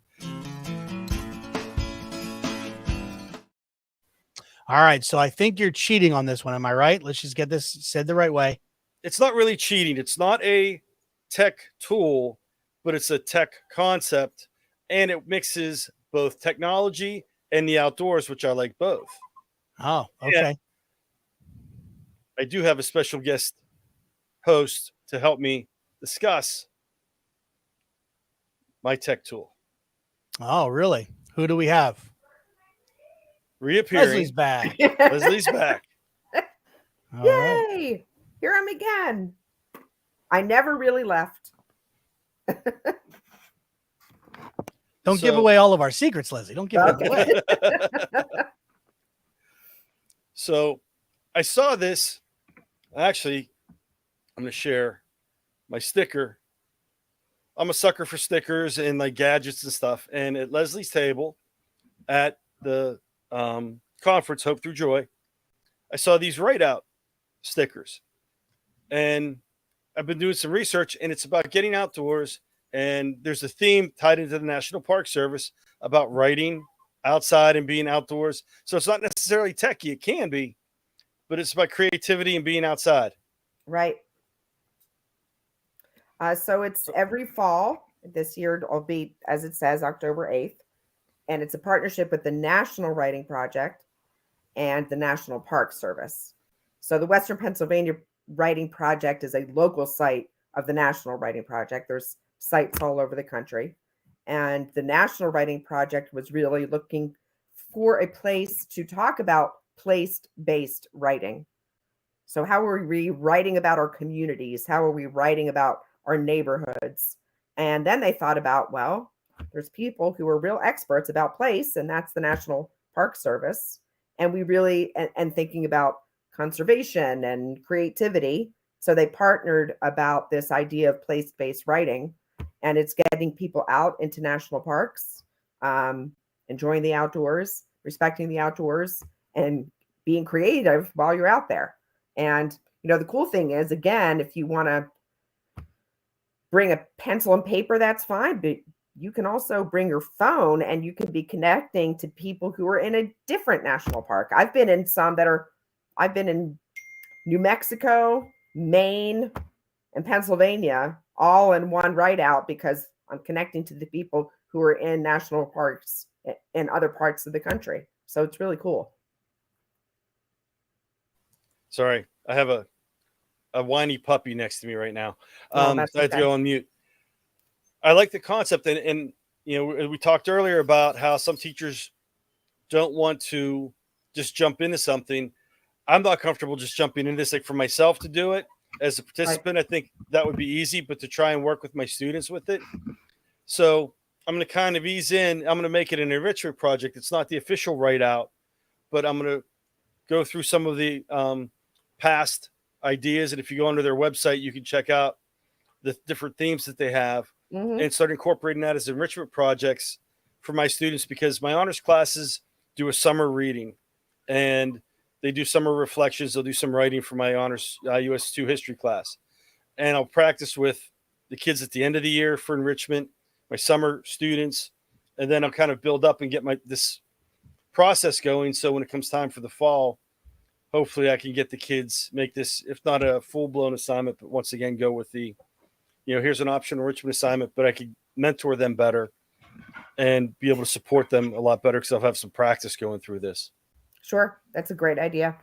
A: All right. So I think you're cheating on this one. Am I right? Let's just get this said the right way.
B: It's not really cheating. It's not a tech tool, but it's a tech concept, and it mixes both technology and the outdoors, which I like both.
A: Oh, okay.
B: Yeah. I do have a special guest host to help me discuss my tech tool.
A: Oh, really? Who do we have?
B: Reappearing.
A: Leslie's back.
B: Leslie's back.
A: All right.
C: Yay! Here I'm again. I never really left.
A: Don't give
B: So-
A: away all of our secrets, Leslie. Don't give them away.
C: Okay.
B: So I saw this. Actually, I'm going to share my sticker. I'm a sucker for stickers and like gadgets and stuff. And at Leslie's table at the conference, Hope Through Joy, I saw these write out stickers. And I've been doing some research, and it's about getting outdoors. And there's a theme tied into the National Park Service about writing outside and being outdoors. So it's not necessarily techie. It can be, but it's about creativity and being outside.
C: Right. So it's every fall. This year it'll be, as it says, October 8th. And it's a partnership with the National Writing Project and the National Park Service. So the Western Pennsylvania Writing Project is a local site of the National Writing Project. There's sites all over the country. And the National Writing Project was really looking for a place to talk about place-based writing. So how are we writing about our communities? How are we writing about our neighborhoods? And then they thought about, well, there's people who are real experts about place, and that's the National Park Service. And we really, and thinking about conservation and creativity. So they partnered about this idea of place-based writing, and it's getting people out into national parks, enjoying the outdoors, respecting the outdoors, and being creative while you're out there. And, the cool thing is, again, if you want to bring a pencil and paper, that's fine, but you can also bring your phone and you can be connecting to people who are in a different national park. I've been in New Mexico, Maine, and Pennsylvania, all in one write out, because I'm connecting to the people who are in national parks in other parts of the country. So it's really cool.
B: Sorry, I have a whiny puppy next to me right now.
C: Oh,
B: I
C: that's
B: have to
C: okay.
B: go on mute. I like the concept, and we talked earlier about how some teachers don't want to just jump into something. I'm not comfortable just jumping into this. Like for myself to do it as a participant, I think that would be easy, but to try and work with my students with it. So I'm going to kind of ease in. I'm going to make it an enrichment project. It's not the official write out, but I'm going to go through some of the past ideas. And if you go onto their website, you can check out the different themes that they have and start incorporating that as enrichment projects for my students, because my honors classes do a summer reading and they do summer reflections. They'll do some writing for my honors US 2 history class. And I'll practice with the kids at the end of the year for enrichment, my summer students, and then I'll kind of build up and get this process going. So when it comes time for the fall, hopefully I can get the kids, make this, if not a full-blown assignment, but once again, go with the, here's an optional enrichment assignment, but I could mentor them better and be able to support them a lot better because I'll have some practice going through this.
C: Sure. That's a great idea.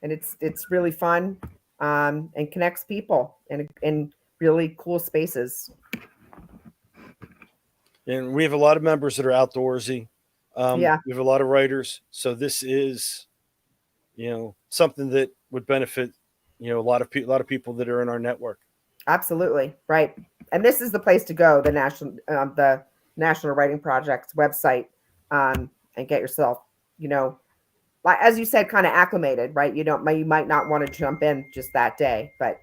C: And it's really fun, and connects people in really cool spaces.
B: And we have a lot of members that are outdoorsy.
C: Yeah.
B: We have a lot of writers. So this is, something that would benefit, a lot of people that are in our network.
C: Absolutely. Right. And this is the place to go, the National Writing Project's website, and get yourself, like, as you said, kind of acclimated, right? You might not want to jump in just that day, but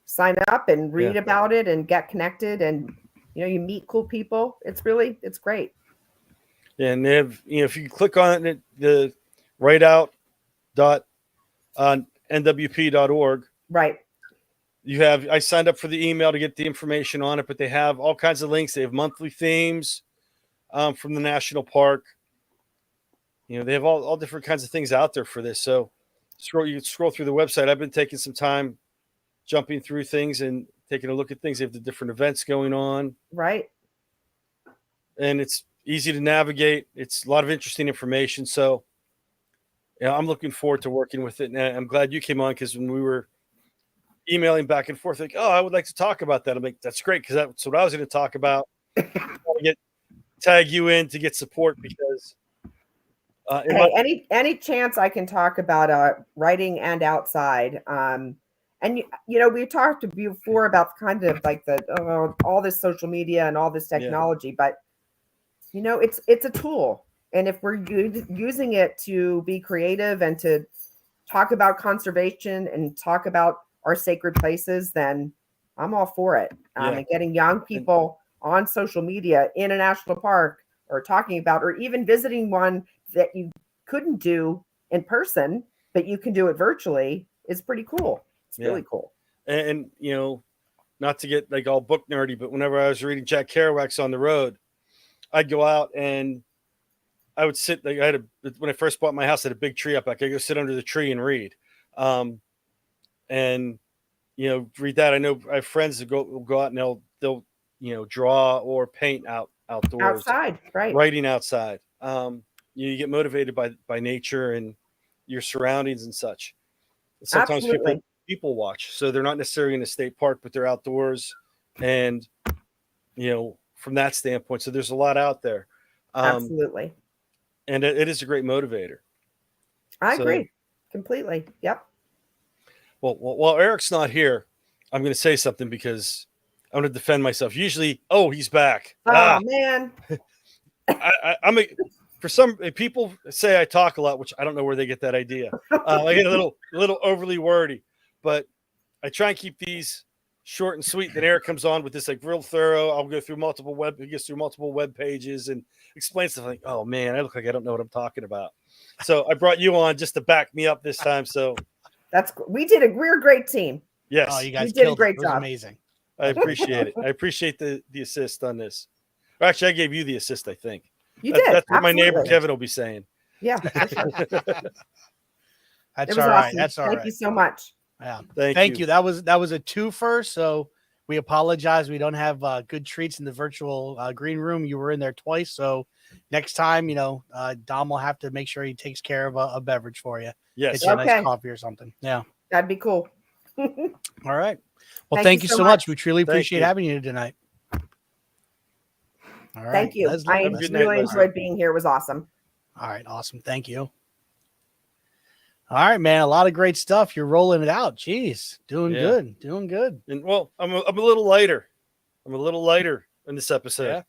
C: sign up and read about it and get connected, and you meet cool people. It's great.
B: Yeah, and they have, if you click on it, the writeout.nwp.org.
C: Right.
B: I signed up for the email to get the information on it, but they have all kinds of links. They have monthly themes from the national park. They have all different kinds of things out there for this. So you can scroll through the website. I've been taking some time jumping through things and taking a look at things. They have the different events going on.
C: Right.
B: And it's easy to navigate. It's a lot of interesting information. So Yeah, I'm looking forward to working with it, and I'm glad you came on because when we were emailing back and forth, like, oh, I would like to talk about that. I'm like, that's great because that's what I was going to talk about. Tag you in to get support because
C: Hey, any chance I can talk about writing and outside. And we talked before about kind of like all this social media and all this technology, but it's a tool, and if we're using it to be creative and to talk about conservation and talk about our sacred places, then I'm all for it. And getting young people on social media in a national park or talking about, or even visiting one that you couldn't do in person, but you can do it virtually is pretty cool. It's really cool.
B: And not to get like all book nerdy, but whenever I was reading Jack Kerouac's On the Road, I'd go out and I would sit. Like when I first bought my house, I had a big tree up. I could go sit under the tree and read, and read that. I know I have friends that go out and they'll draw or paint outdoors,
C: outside, right?
B: Writing outside. You get motivated by nature and your surroundings and such. Sometimes people watch, so they're not necessarily in a state park, but they're outdoors, and from that standpoint, so there's a lot out there.
C: Absolutely.
B: And it is a great motivator.
C: I agree completely. Yep.
B: Well, while Eric's not here, I'm going to say something because I want to defend myself. Usually, he's back.
C: Oh man.
B: I'm for some people say I talk a lot, which I don't know where they get that idea. I get a little overly wordy, but I try and keep these short and sweet. Then Eric comes on with this like real thorough. I'll go through multiple web pages and explain stuff like, oh man, I look like I don't know what I'm talking about. So I brought you on just to back me up this time. So
C: we're a great team.
B: Yes.
A: Oh, you guys
C: did a great job.
A: Amazing.
B: I appreciate it. I appreciate the assist on this. Or actually, I gave you the assist, I think.
C: You did.
B: That's what my neighbor Kevin will be saying.
C: Yeah. For sure.
A: That's all right.
C: Awesome.
A: That's all right.
C: Thank you so much.
A: Yeah.
B: Thank
A: you. That was a twofer. So we apologize. We don't have good treats in the virtual green room. You were in there twice. So next time, Dom will have to make sure he takes care of a beverage for you.
B: Yes.
A: Get you a nice coffee or something. Yeah.
C: That'd be cool.
A: All right. Well, thank you so much. We truly appreciate having you tonight. All right.
C: Thank you.
A: Leslie,
C: I really enjoyed being here. It was awesome.
A: All right. Awesome. Thank you. All right, man. A lot of great stuff. You're rolling it out. Jeez. Doing good. Doing good.
B: And I'm a little lighter. I'm a little lighter in this episode.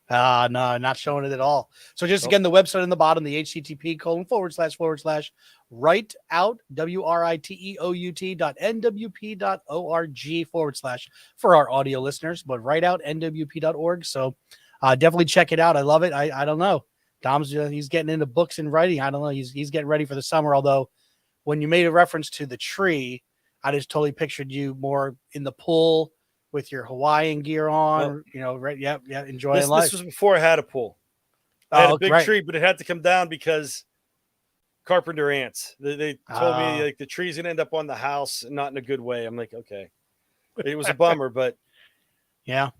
A: Yeah. No, not showing it at all. So just again, the website on the bottom, the http:// write out WRITEOUT.nwp.org/ for our audio listeners, but write out nwp.org. So definitely check it out. I love it. I don't know. Dom's he's getting into books and writing. I don't know. He's getting ready for the summer. Although when you made a reference to the tree, I just totally pictured you more in the pool with your Hawaiian gear on, right? Yeah. Enjoying life.
B: This was before I had a pool. I had a big tree, but it had to come down because carpenter ants. They told me like the tree's gonna end up on the house, not in a good way. I'm like, okay. It was a bummer, but
A: yeah.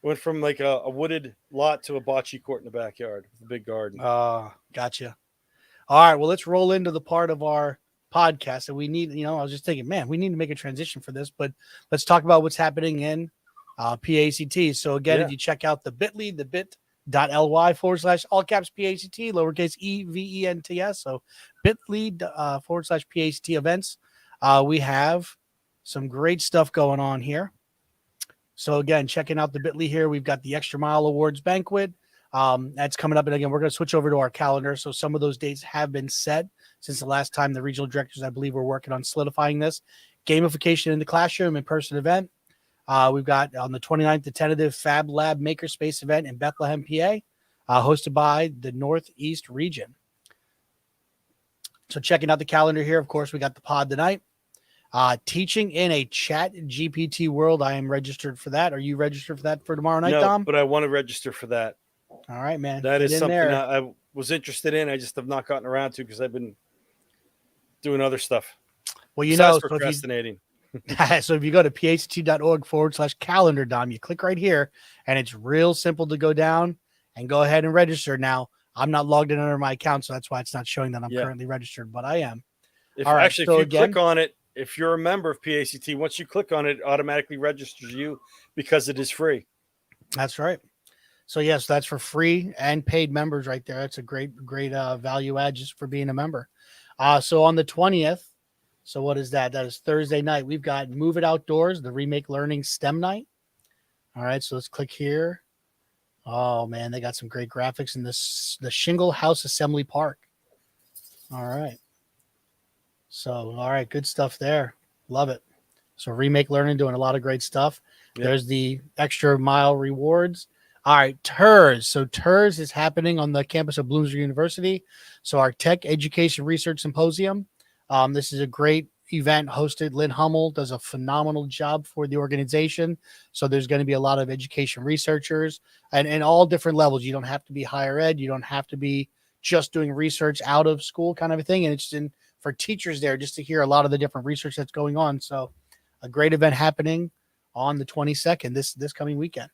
B: Went from like a wooded lot to a bocce court in the backyard with a big garden.
A: Gotcha. All right. Well, let's roll into the part of our podcast that we need. I was just thinking, man, we need to make a transition for this, but let's talk about what's happening in PACT. So again, if you check out the bit.ly, the bit.ly / all caps PACT, lowercase EVENTS. So bit.ly / PACT events. We have some great stuff going on here. So again, checking out the bit.ly here, we've got the Extra Mile Awards banquet. That's coming up. And again, we're going to switch over to our calendar. So some of those dates have been set since the last time the regional directors, I believe, were working on solidifying this. Gamification in the classroom, in-person event. We've got on the 29th, the tentative Fab Lab Makerspace event in Bethlehem, PA, hosted by the Northeast region. So checking out the calendar here, of course, we got the pod tonight. Teaching in a Chat GPT world. I am registered for that. Are you registered for that for tomorrow night, Dom?
B: But I want to register for that.
A: All right, man.
B: That is something I was interested in. I just have not gotten around to because I've been doing other stuff.
A: Well,
B: procrastinating.
A: So if you go to pht.org/calendar, Dom, you click right here, and it's real simple to go down and go ahead and register. Now, I'm not logged in under my account, so that's why it's not showing that I'm
B: Yeah.
A: currently registered, but I am.
B: If
A: All right,
B: actually,
A: so
B: if you
A: again-
B: click on it, if you're a member of PACT, once you click on it, it automatically registers you because it is free.
A: That's right. So yes, that's for free and paid members right there. That's a great value add just for being a member. So on the 20th, so what is that? That is Thursday night. We've got Move It Outdoors, the Remake Learning STEM night. All right, so let's click here. Oh man, they got some great graphics in this, the Shingle House Assembly Park. All right. So, all right, good stuff there. Love it. So Remake Learning doing a lot of great stuff.
B: Yep.
A: There's the extra mile rewards. All right, TERS. So TERS is happening on the campus of Bloomsbury University. So our Tech Education Research Symposium. This is a great event hosted. Lynn Hummel does a phenomenal job for the organization. So there's going to be a lot of education researchers and all different levels. You don't have to be higher ed. You don't have to be just doing research out of school kind of a thing. And it's for teachers there just to hear a lot of the different research that's going on. So a great event happening on the 22nd, this coming weekend.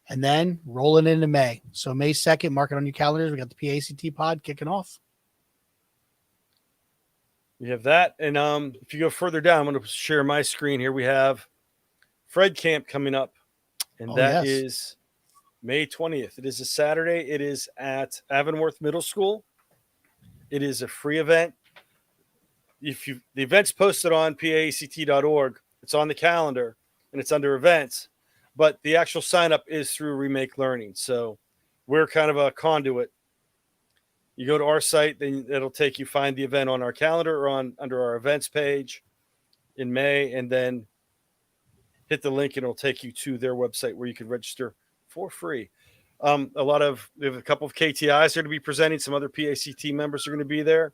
A: And then rolling into May. So May 2nd, mark it on your calendars. We got the PACT pod kicking off.
B: We have that. And if you go further down, I'm going to share my screen here. We have Fred Camp coming up. And
A: Oh,
B: that
A: yes.
B: is May 20th. It is a Saturday. It is at Avonworth Middle School. It is a free event. The event's posted on PACT.org. It's on the calendar and it's under events. But the actual sign up is through Remake Learning. So we're kind of a conduit. You go to our site, then it'll take you, find the event on our calendar or under our events page in May, and then hit the link and it'll take you to their website where you can register for free. We have a couple of KTIs that are going to be presenting. Some other PACT members are going to be there,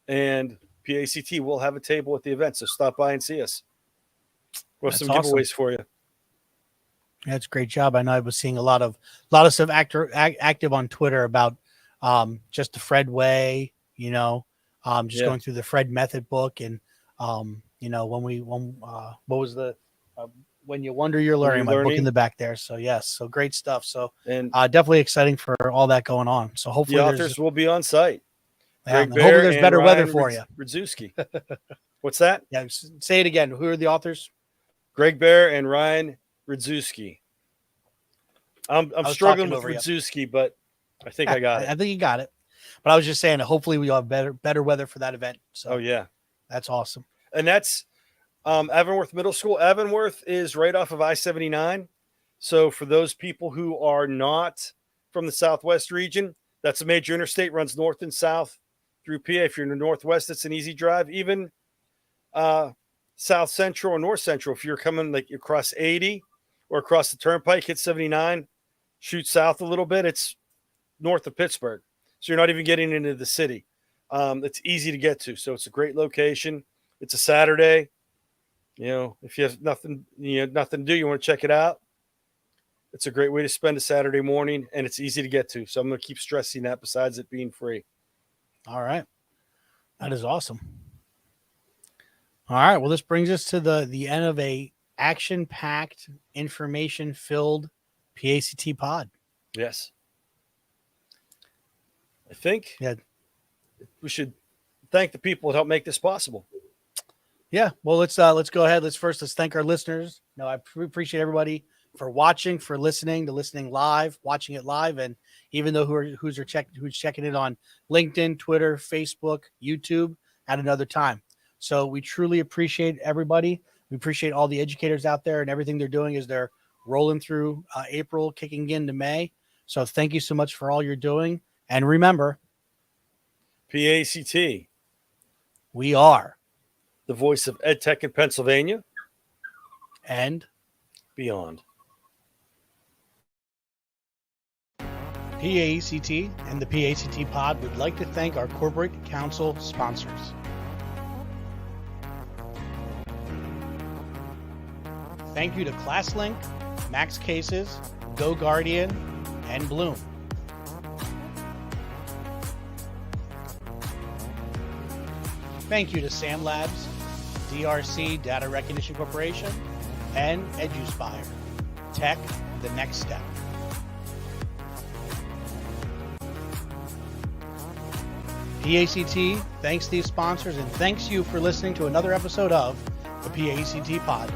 B: and PACT will have a table at the event. So stop by and see us. We'll have
A: That's
B: some
A: awesome.
B: giveaways for you.
A: That's a great job. I know I was seeing a lot of stuff active on Twitter about just the Fred way, just going through the Fred method book. And, what was the, when you wonder you're learning, my book in the back there. So yes. So great stuff. So
B: And
A: definitely exciting for all that going on. So hopefully
B: the authors will be on site.
A: hopefully there's better weather for you.
B: Radzewski. What's that?
A: Yeah. Say it again. Who are the authors?
B: Greg Bear and Ryan Radzewski. I'm struggling with
A: over you.
B: Radzewski, but I think I got it.
A: I think you got it. But I was just saying, hopefully we'll have better weather for that event. So
B: Oh yeah.
A: that's awesome.
B: And that's Avonworth Middle School. Avonworth is right off of I-79. So for those people who are not from the Southwest region, that's a major interstate, runs north and south through PA. If you're in the Northwest, it's an easy drive. Even South Central or North Central, if you're coming like across 80 or across the Turnpike, hit 79, shoot south a little bit, it's north of Pittsburgh. So you're not even getting into the city. It's easy to get to. So it's a great location. It's a Saturday. If you have nothing to do, you want to check it out. It's a great way to spend a Saturday morning, and it's easy to get to. So I'm going to keep stressing that besides it being free.
A: All right. That is awesome. All right. Well, this brings us to the end of a action-packed, information-filled PACT pod.
B: Yes. I think we should thank the people that helped make this possible.
A: Yeah. Well, let's go ahead. Let's thank our listeners. No, I appreciate everybody for watching, for listening live, watching it live, and even though who's checking it on LinkedIn, Twitter, Facebook, YouTube at another time. So we truly appreciate everybody. We appreciate all the educators out there and everything they're doing as they're rolling through April, kicking into May. So thank you so much for all you're doing. And remember,
B: PACT,
A: we are
B: the voice of EdTech in Pennsylvania
A: and
B: beyond.
A: PACT and the PACT pod would like to thank our corporate council sponsors. Thank you to ClassLink, Max Cases, Go Guardian, and Bloom. Thank you to Sam Labs, DRC Data Recognition Corporation, and EduSpire. Tech, the next step. PACT thanks these sponsors and thanks you for listening to another episode of the PACT Pod.